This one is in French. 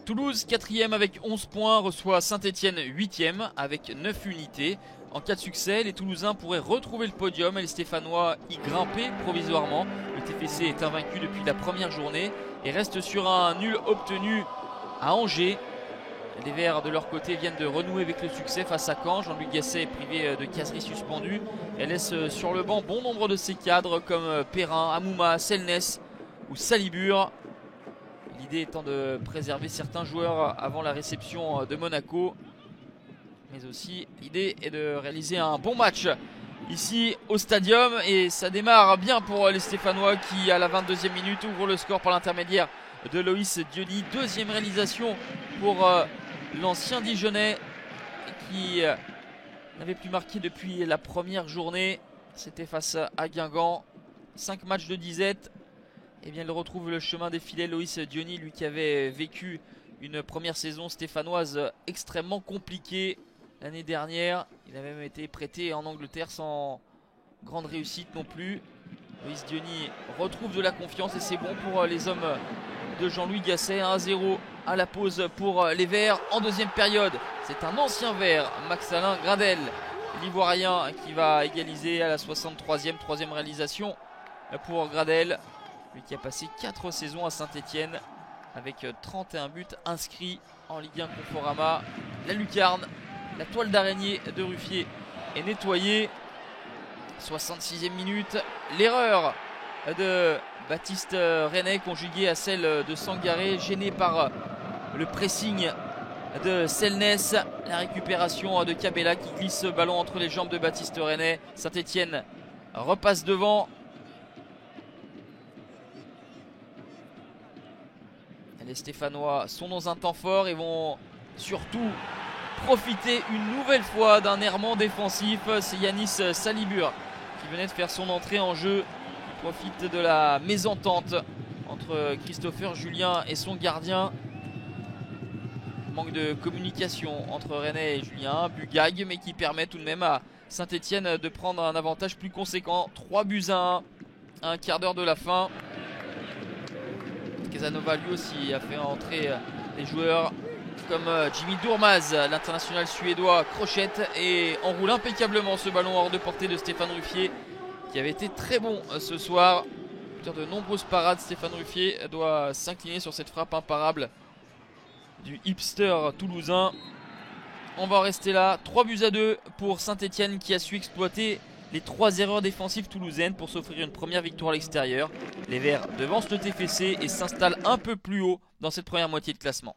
Toulouse 4ème avec 11 points reçoit Saint-Etienne 8ème avec 9 unités. En cas de succès, les Toulousains pourraient retrouver le podium et les Stéphanois y grimper provisoirement. Le TFC est invaincu depuis la première journée et reste sur un nul obtenu à Angers. Les Verts de leur côté viennent de renouer avec le succès face à Caen. Jean-Luc Gasset est privé de Cazerie suspendu. Elle laisse sur le banc bon nombre de ses cadres comme Perrin, Amouma, Selnès ou Salibur. L'idée étant de préserver certains joueurs avant la réception de Monaco. Mais aussi l'idée est de réaliser un bon match ici au stadium. Et ça démarre bien pour les Stéphanois qui à la 22e minute ouvrent le score par l'intermédiaire de Loïs Diony. Deuxième réalisation pour l'ancien Dijonais qui n'avait plus marqué depuis la première journée. C'était face à Guingamp. 5 matchs de disette. Et bien il retrouve le chemin des filets. Loïs Diony, lui qui avait vécu une première saison stéphanoise extrêmement compliquée l'année dernière. Il avait même été prêté en Angleterre sans grande réussite non plus. Loïs Diony retrouve de la confiance et c'est bon pour les hommes de Jean-Louis Gasset. 1-0 à la pause pour les Verts en deuxième période. C'est un ancien Vert, Max-Alain Gradel, l'Ivoirien, qui va égaliser à la 63e. Troisième réalisation pour Gradel, lui qui a passé 4 saisons à Saint-Etienne avec 31 buts inscrits en Ligue 1 Conforama. La lucarne, la toile d'araignée de Ruffier est nettoyée. 66e minute, l'erreur de Baptiste René conjuguée à celle de Sangaré, gêné par le pressing de Selnès. La récupération de Cabella qui glisse ce ballon entre les jambes de Baptiste René. Saint-Etienne repasse devant. Les Stéphanois sont dans un temps fort et vont surtout profiter une nouvelle fois d'un errement défensif. C'est Yanis Salibur qui venait de faire son entrée en jeu. Il profite de la mésentente entre Christopher Julien et son gardien. Manque de communication entre René et Julien. Bugag, mais qui permet tout de même à Saint-Etienne de prendre un avantage plus conséquent. 3-1, un quart d'heure de la fin. Casanova lui aussi a fait entrer les joueurs comme Jimmy Durmaz, l'international suédois, crochette et enroule impeccablement ce ballon hors de portée de Stéphane Ruffier qui avait été très bon ce soir. Auteur de nombreuses parades, Stéphane Ruffier doit s'incliner sur cette frappe imparable du hipster toulousain. On va en rester là. 3-2 pour Saint-Etienne qui a su exploiter les 3 erreurs défensives toulousaines pour s'offrir une première victoire à l'extérieur. Les Verts devancent le TFC et s'installent un peu plus haut dans cette première moitié de classement.